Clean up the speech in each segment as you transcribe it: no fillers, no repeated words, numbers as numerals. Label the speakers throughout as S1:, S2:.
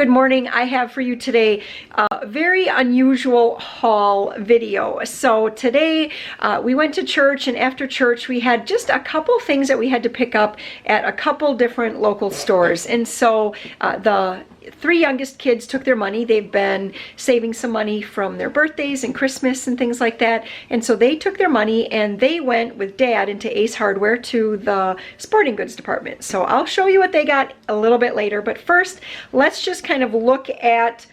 S1: Good morning. I have for you today a very unusual haul video. So today we went to church, and after church we had just a couple things that we had to pick up at a couple different local stores. And so the three youngest kids took their money. They've been saving some money from their birthdays and Christmas and things like that. And so they took their money and they went with Dad into Ace Hardware to the sporting goods department. So I'll show you what they got a little bit later. But first, let's just kind of look at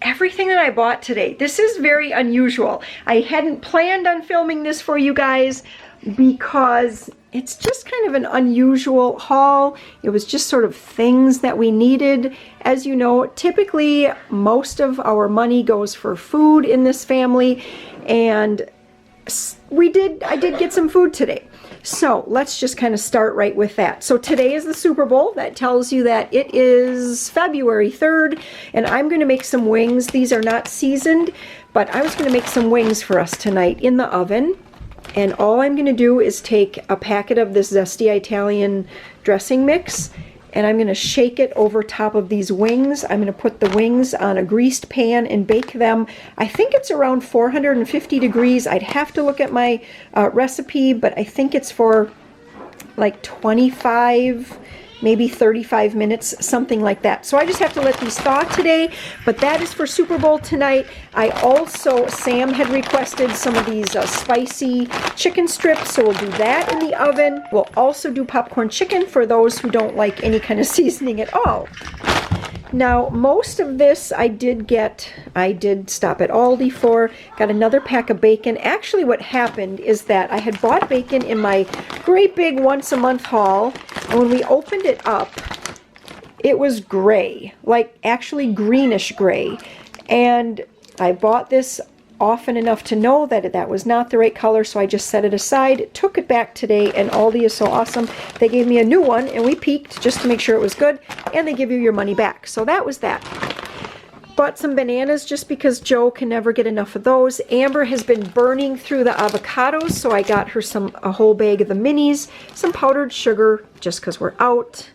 S1: everything that I bought today. This is very unusual. I hadn't planned on filming this for you guys because it's just kind of an unusual haul. It was just sort of things that we needed. As you know, typically most of our money goes for food in this family, and I did get some food today. So let's just kind of start right with that. So today is the Super Bowl. That tells you that it is February 3rd, and I'm going to make some wings. These are not seasoned, but I was going to make some wings for us tonight in the oven. And all I'm going to do is take a packet of this Zesty Italian dressing mix, and I'm going to shake it over top of these wings. I'm going to put the wings on a greased pan and bake them. I think it's around 450 degrees. I'd have to look at my recipe, but I think it's for like 25, maybe 35 minutes, something like that. So I just have to let these thaw today, but that is for Super Bowl tonight. I also, Sam had requested some of these spicy chicken strips, so we'll do that in the oven. We'll also do popcorn chicken for those who don't like any kind of seasoning at all. Now, most of this I did stop at Aldi for, got another pack of bacon. Actually, what happened is that I had bought bacon in my great big once-a-month haul, and when we opened it up, it was gray, like actually greenish gray. And I bought this often enough to know that that was not the right color, so I just set it aside, took it back today, and Aldi is so awesome. They gave me a new one, and we peeked just to make sure it was good, and they give you your money back. So that was that. Bought some bananas just because Joe can never get enough of those. Amber has been burning through the avocados, so I got her a whole bag of the minis, some powdered sugar just because we're out.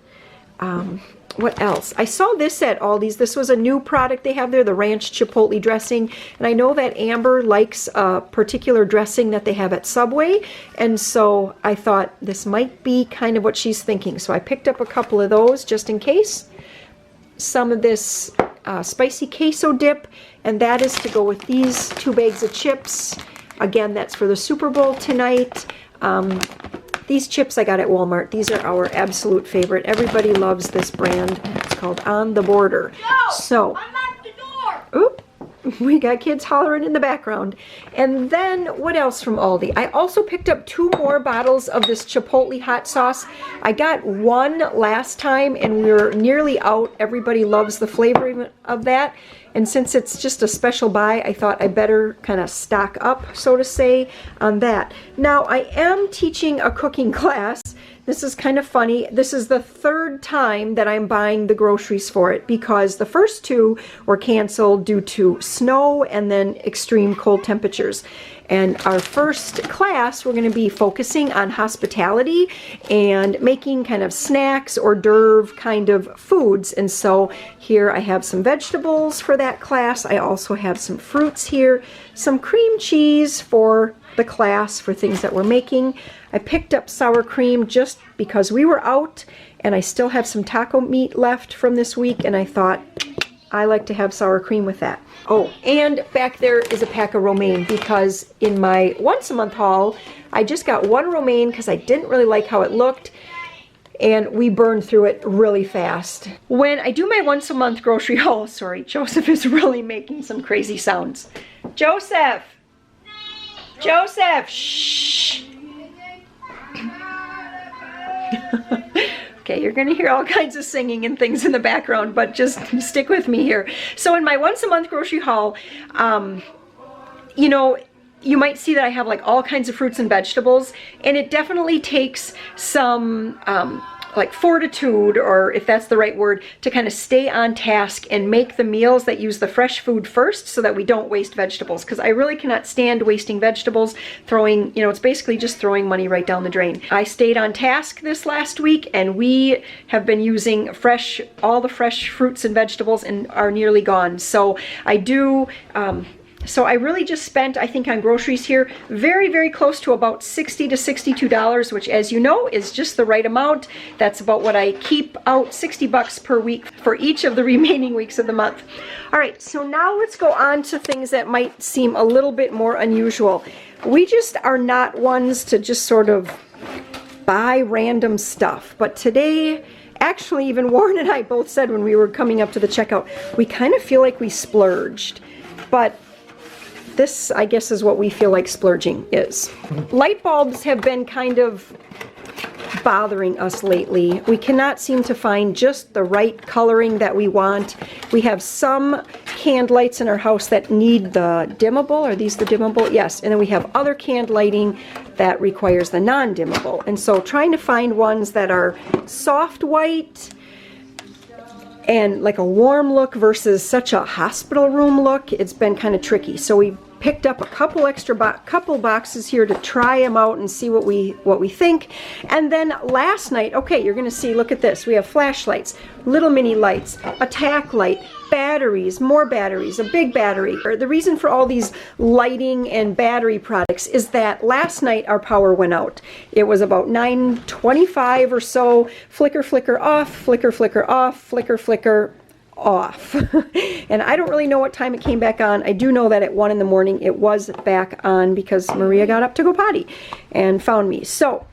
S1: What else? I saw this at Aldi's. This was a new product they have there, the ranch chipotle dressing. And I know that Amber likes a particular dressing that they have at Subway. And so I thought this might be kind of what she's thinking. So I picked up a couple of those just in case. Some of this spicy queso dip. And that is to go with these 2 bags of chips. Again, that's for the Super Bowl tonight. These chips I got at Walmart. These are our absolute favorite. Everybody loves this brand. It's called On the Border.
S2: No,
S1: so,
S2: unlock the door.
S1: Oop, we got kids hollering in the background. And then what else from Aldi? I also picked up 2 more bottles of this Chipotle hot sauce. I got one last time and we were nearly out. Everybody loves the flavor of that. And since it's just a special buy, I thought I better kind of stock up, so to say, on that. Now, I am teaching a cooking class. This is kind of funny. This is the 3rd time that I'm buying the groceries for it because the first 2 were canceled due to snow and then extreme cold temperatures. And our first class, we're going to be focusing on hospitality and making kind of snacks, hors d'oeuvre kind of foods. And so here I have some vegetables for that class. I also have some fruits here, some cream cheese for the class for things that we're making. I picked up sour cream just because we were out, and I still have some taco meat left from this week, and I thought I like to have sour cream with that. Oh, and back there is a pack of romaine because in my once-a-month haul, I just got 1 romaine because I didn't really like how it looked, and we burned through it really fast. When I do my once-a-month grocery haul, sorry, Joseph is really making some crazy sounds. Joseph! Joseph! Shh! Okay, you're going to hear all kinds of singing and things in the background, but just stick with me here. So in my once-a-month grocery haul, you know, you might see that I have like all kinds of fruits and vegetables, and it definitely takes some like fortitude, or if that's the right word, to kind of stay on task and make the meals that use the fresh food first so that we don't waste vegetables, because I really cannot stand wasting vegetables, throwing, it's basically just throwing money right down the drain. I stayed on task this last week, and we have been using all the fresh fruits and vegetables and are nearly gone. So I really just spent, I think, on groceries here, very, very close to about $60 to $62, which, as you know, is just the right amount. That's about what I keep out, $60 per week for each of the remaining weeks of the month. All right, so now let's go on to things that might seem a little bit more unusual. We just are not ones to just sort of buy random stuff, but today, actually, even Warren and I both said when we were coming up to the checkout, we kind of feel like we splurged, but this, I guess, is what we feel like splurging is. Light bulbs have been kind of bothering us lately. We cannot seem to find just the right coloring that we want. We have some canned lights in our house that need the dimmable. Are these the dimmable? Yes. And then we have other canned lighting that requires the non-dimmable. And so trying to find ones that are soft white and like a warm look versus such a hospital room look, it's been kind of tricky. So we picked up a couple extra couple boxes here to try them out and see what we think. And then last night, okay, you're gonna see, look at this. We have flashlights, little mini lights, a Tack Light, batteries, more batteries, a big battery. The reason for all these lighting and battery products is that last night our power went out. It was about 9:25 or so. Flicker, flicker off, flicker, flicker off, flicker, flicker off. And I don't really know what time it came back on. I do know that at 1 in the morning it was back on because Maria got up to go potty and found me. So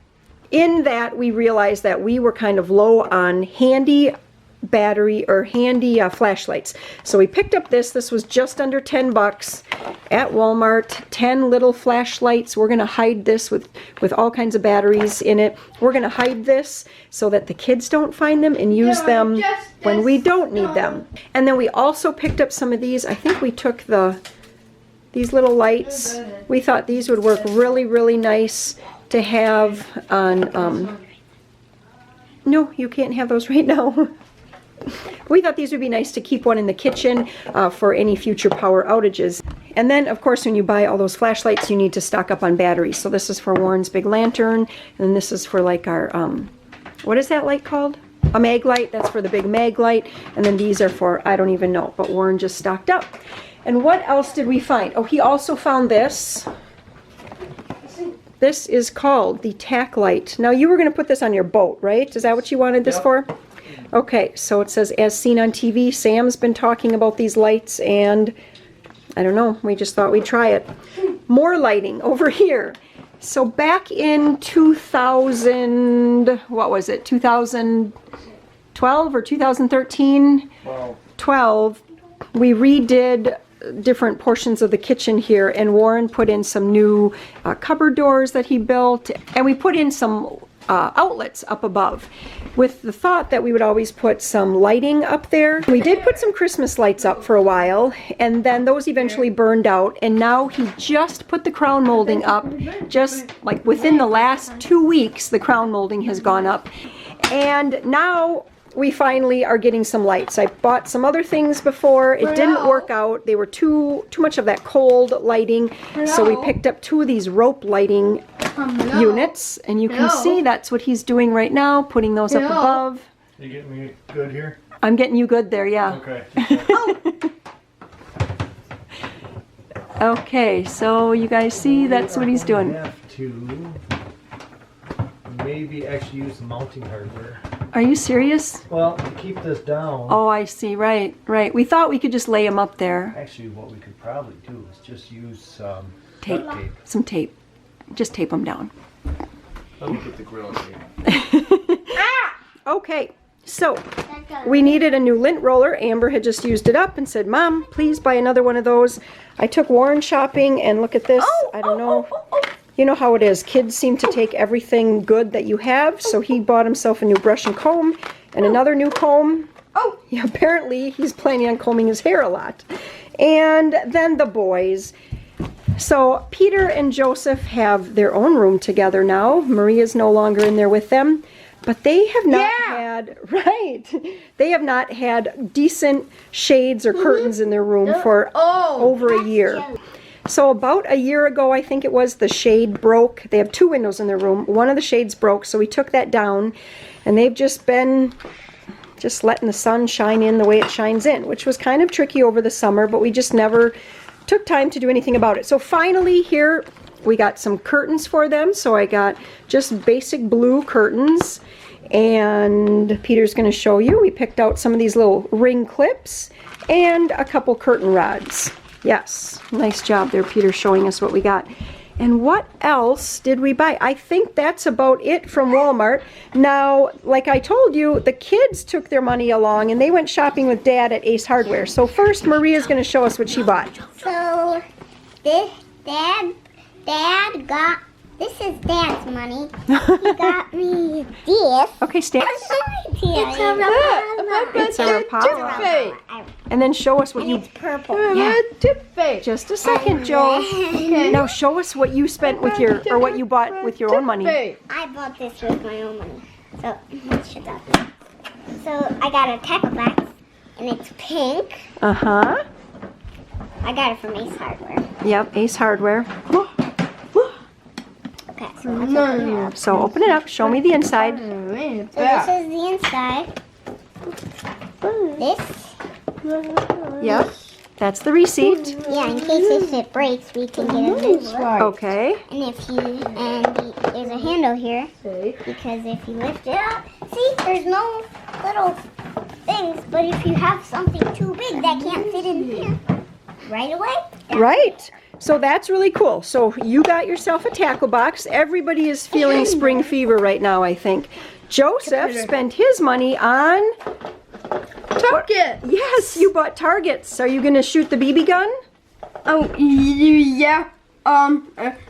S1: in that, we realized that we were kind of low on handy battery or handy flashlights. So we picked up this was just under $10 at Walmart. 10 little flashlights. We're gonna hide this with all kinds of batteries in it. We're gonna hide this so that the kids don't find them and use them when we don't need them. And then we also picked up some of these. I think we took these little lights. We thought these would work really, really nice to have on, no, you can't have those right now. We thought these would be nice to keep one in the kitchen for any future power outages. And then, of course, when you buy all those flashlights, you need to stock up on batteries. So this is for Warren's big lantern, and then this is for like our, what is that light called? A mag light. That's for the big mag light. And then these are for, I don't even know, but Warren just stocked up. And what else did we find? Oh, he also found this. This is called the Tack Light. Now, you were going to put this on your boat, right? Is that what you wanted this for? Okay, so it says, as seen on TV. Sam's been talking about these lights, and I don't know, we just thought we'd try it. More lighting over here. So back in 2000, what was it, 2012 or 2013? 12, we redid different portions of the kitchen here, and Warren put in some new cupboard doors that he built, and we put in some outlets up above with the thought that we would always put some lighting up there. We did put some Christmas lights up for a while, and then those eventually burned out, and now he just put the crown molding up. Just like within the last 2 weeks, the crown molding has gone up, and now we finally are getting some lights. I bought some other things before. It didn't work out. They were too much of that cold lighting. So we picked up 2 of these rope lighting units. And you can see that's what he's doing right now, putting those up above.
S2: You getting me good here?
S1: I'm getting you good there, yeah.
S2: Okay.
S1: Okay, so you guys see that's what he's doing.
S2: I have to maybe actually use the mounting hardware.
S1: Are you serious?
S2: Well, to keep this down.
S1: Oh, I see. Right, right. We thought we could just lay them up there.
S2: Actually, what we could probably do is just use
S1: tape.
S2: duct tape.
S1: Some tape. Just tape them down.
S2: Let me get the grill tape.
S1: Okay, so we needed a new lint roller. Amber had just used it up and said, Mom, please buy another one of those. I took Warren shopping, and look at this. I don't know. You know how it is. Kids seem to take everything good that you have. So he bought himself a new brush and comb and another new comb. Oh, yeah, apparently he's planning on combing his hair a lot. And then the boys. So Peter and Joseph have their own room together now. Maria's no longer in there with them. But they have not had, right, they have not had decent shades or curtains in their room for over a year. So about a year ago, I think it was, the shade broke. They have 2 windows in their room. One of the shades broke, so we took that down, and they've just been letting the sun shine in the way it shines in, which was kind of tricky over the summer, but we just never took time to do anything about it. So finally here, we got some curtains for them. So I got just basic blue curtains, and Peter's going to show you. We picked out some of these little ring clips and a couple curtain rods. Yes, nice job there, Peter, showing us what we got. And what else did we buy? I think that's about it from Walmart. Now, like I told you, the kids took their money along and they went shopping with Dad at Ace Hardware. So first, Maria's going to show us what she bought.
S3: So, this is Dad's money. He got me this.
S1: Okay, stand.
S3: It's a Rapala.
S1: It's a Rapala. And then show us what you...
S3: It's purple.
S1: Yeah. Just a second, Joe. Now show us what you spent with your, or what you bought with your own money.
S3: I bought this with my own money. So, let's shut that. So, I got a tackle box, and it's pink.
S1: Uh-huh.
S3: I got it from Ace Hardware.
S1: Yep, Ace Hardware.
S3: Okay, so let's open it up.
S1: So open it up. Show me the inside.
S3: So this is the inside. This.
S1: Yep. That's the receipt.
S3: Yeah, in case if it breaks, we can get a new one.
S1: Okay.
S3: And there's a handle here, because if you lift it up, see, there's no little things, but if you have something too big that can't fit in here right away.
S1: Right. So that's really cool. So you got yourself a tackle box. Everybody is feeling spring fever right now, I think. Joseph spent his money on...
S4: Target.
S1: Yes, you bought targets. Are you going to shoot the BB gun?
S4: Oh, yeah.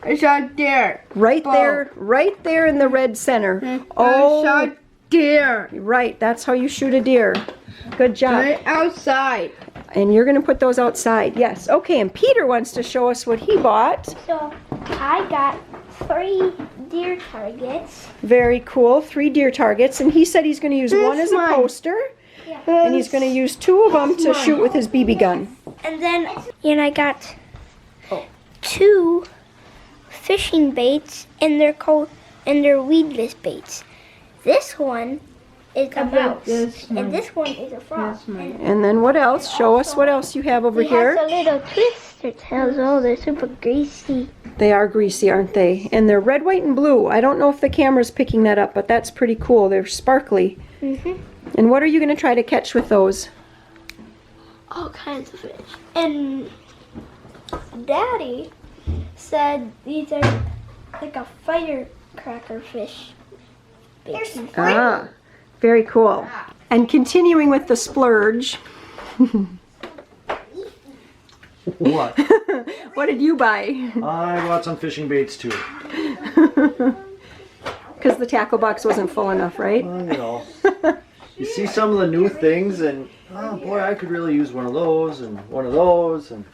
S4: It's out there.
S1: Right there in the red center. Oh,
S4: Out there.
S1: right. That's how you shoot a deer. Good job.
S4: Right outside.
S1: And you're going to put those outside. Yes. Okay, and Peter wants to show us what he bought.
S3: So I got 3 deer targets.
S1: Very cool. 3 deer targets. And he said he's going to use one as a
S4: one.
S1: poster. And he's going to use 2 of them to shoot with his BB gun.
S3: And then I got 2 fishing baits, and they're weedless baits. This one is a mouse, and this one is a frog.
S1: And then what else? Show us what else you have over
S3: It
S1: here.
S3: has a little twister tails. Oh, they're super greasy.
S1: They are greasy, aren't they? And they're red, white, and blue. I don't know if the camera's picking that up, but that's pretty cool. They're sparkly. And what are you going to try to catch with those?
S3: All kinds of fish. And Daddy said these are like a firecracker fish.
S1: Ah, very cool. And continuing with the splurge.
S2: What?
S1: What did you buy?
S2: I bought some fishing baits too.
S1: Because the tackle box wasn't full enough, right?
S2: Well, you know. You see some of the new things and, oh boy, I could really use one of those and one of those, and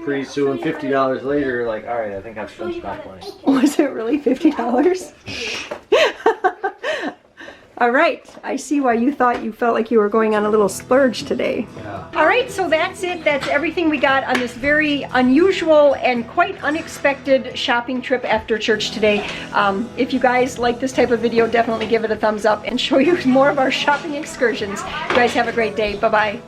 S2: pretty soon, $50 later, you're like, alright, I think I've spent my money.
S1: Was it really $50? All right, I see why you felt like you were going on a little splurge today.
S2: Yeah.
S1: All right, so that's it. That's everything we got on this very unusual and quite unexpected shopping trip after church today. If you guys like this type of video, definitely give it a thumbs up and show you more of our shopping excursions. You guys have a great day. Bye-bye.